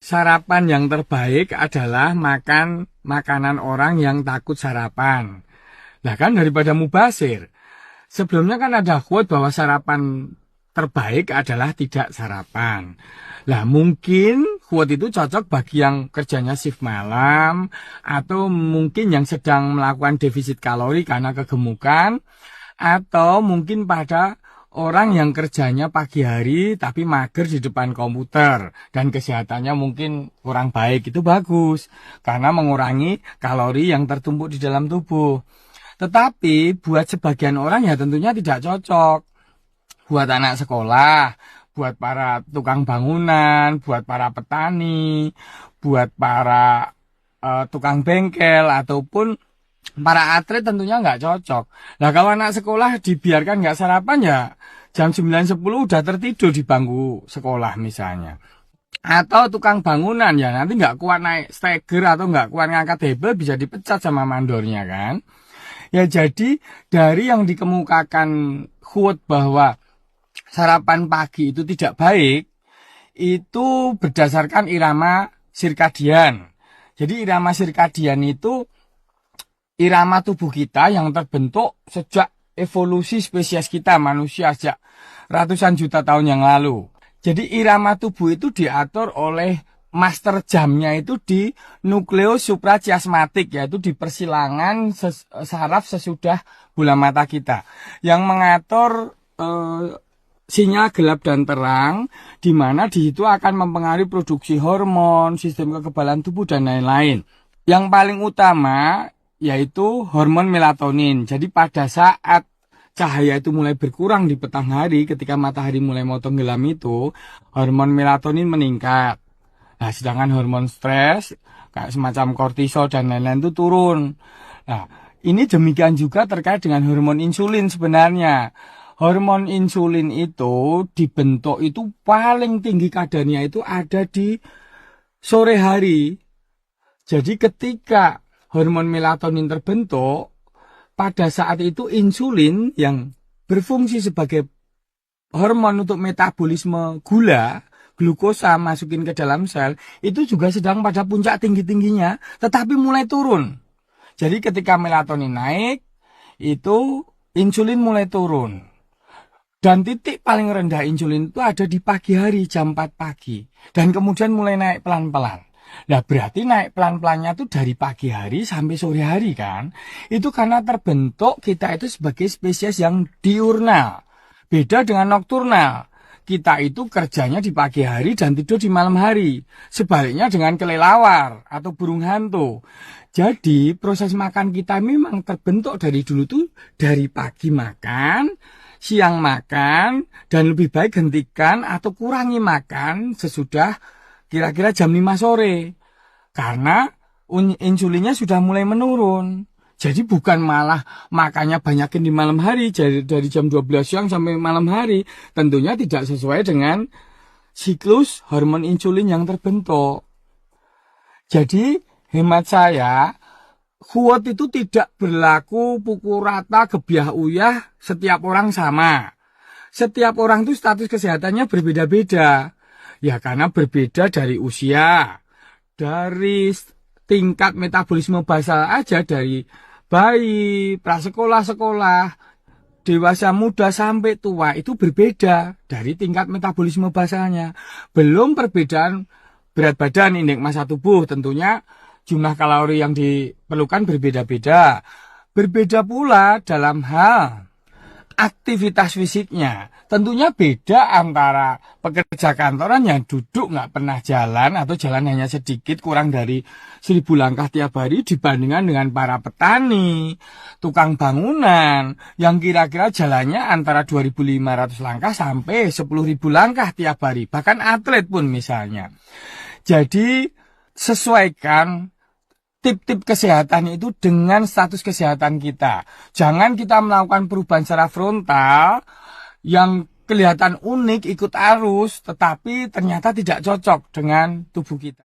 Sarapan yang terbaik adalah makan makanan orang yang takut sarapan. Nah kan daripada mubazir. Sebelumnya kan ada quote bahwa sarapan terbaik adalah tidak sarapan. Lah mungkin quote itu cocok bagi yang kerjanya shift malam atau mungkin yang sedang melakukan defisit kalori karena kegemukan atau mungkin pada orang yang kerjanya pagi hari tapi mager di depan komputer dan kesehatannya mungkin kurang baik, itu bagus karena mengurangi kalori yang tertumpuk di dalam tubuh. Tetapi buat sebagian orang ya tentunya tidak cocok. Buat anak sekolah, buat para tukang bangunan, buat para petani, buat para tukang bengkel ataupun para atlet tentunya nggak cocok. Nah kalau anak sekolah dibiarkan nggak sarapan ya jam 9-10 udah tertidur di bangku sekolah misalnya. Atau tukang bangunan ya nanti nggak kuat naik steger atau nggak kuat ngangkat hebel bisa dipecat sama mandornya kan. Ya jadi dari yang dikemukakan quote bahwa sarapan pagi itu tidak baik, itu berdasarkan irama sirkadian. Jadi irama sirkadian itu irama tubuh kita yang terbentuk sejak evolusi spesies kita manusia sejak ratusan juta tahun yang lalu. Jadi irama tubuh itu diatur oleh master jamnya itu di nukleus suprachiasmatik, yaitu di persilangan saraf sesudah bola mata kita yang mengatur sinyal gelap dan terang, di mana di situ akan mempengaruhi produksi hormon, sistem kekebalan tubuh dan lain-lain. Yang paling utama yaitu hormon melatonin. Jadi pada saat cahaya itu mulai berkurang di petang hari, ketika matahari mulai mau tenggelam itu, hormon melatonin meningkat. Nah, sedangkan hormon stres, kayak semacam kortisol dan lain-lain itu turun. Nah, ini demikian juga terkait dengan hormon insulin sebenarnya. Hormon insulin itu dibentuk itu paling tinggi kadarnya itu ada di sore hari. Jadi ketika hormon melatonin terbentuk, pada saat itu insulin yang berfungsi sebagai hormon untuk metabolisme gula, glukosa masukin ke dalam sel, itu juga sedang pada puncak tinggi-tingginya, tetapi mulai turun. Jadi ketika melatonin naik, itu insulin mulai turun. Dan titik paling rendah insulin itu ada di pagi hari, jam 4 pagi. Dan kemudian mulai naik pelan-pelan. Nah berarti naik pelan-pelannya itu dari pagi hari sampai sore hari kan. Itu karena terbentuk kita itu sebagai spesies yang diurnal. Beda dengan nokturnal. Kita itu kerjanya di pagi hari dan tidur di malam hari. Sebaliknya dengan kelelawar atau burung hantu. Jadi proses makan kita memang terbentuk dari dulu tuh dari pagi makan, siang makan, dan lebih baik hentikan atau kurangi makan sesudah kira-kira jam 5 sore. Karena insulinnya sudah mulai menurun. Jadi bukan malah makannya banyakin di malam hari, dari jam 12 siang sampai malam hari. Tentunya tidak sesuai dengan siklus hormon insulin yang terbentuk. Jadi hemat saya, quote itu tidak berlaku pukul rata gebiah uyah setiap orang sama. Setiap orang itu status kesehatannya berbeda-beda. Ya karena berbeda dari usia, dari tingkat metabolisme basal aja, dari bayi, prasekolah-sekolah, dewasa muda sampai tua itu berbeda dari tingkat metabolisme basalnya. Belum perbedaan berat badan, indeks massa tubuh, tentunya jumlah kalori yang diperlukan berbeda-beda. Berbeda pula dalam hal aktivitas fisiknya. Tentunya beda antara pekerja kantoran yang duduk nggak pernah jalan atau jalan hanya sedikit kurang dari 1000 langkah tiap hari dibandingkan dengan para petani, tukang bangunan yang kira-kira jalannya antara 2500 langkah sampai 10.000 langkah tiap hari. Bahkan atlet pun misalnya. Jadi sesuaikan tip-tip kesehatan itu dengan status kesehatan kita. Jangan kita melakukan perubahan secara frontal yang kelihatan unik ikut arus, tetapi ternyata tidak cocok dengan tubuh kita.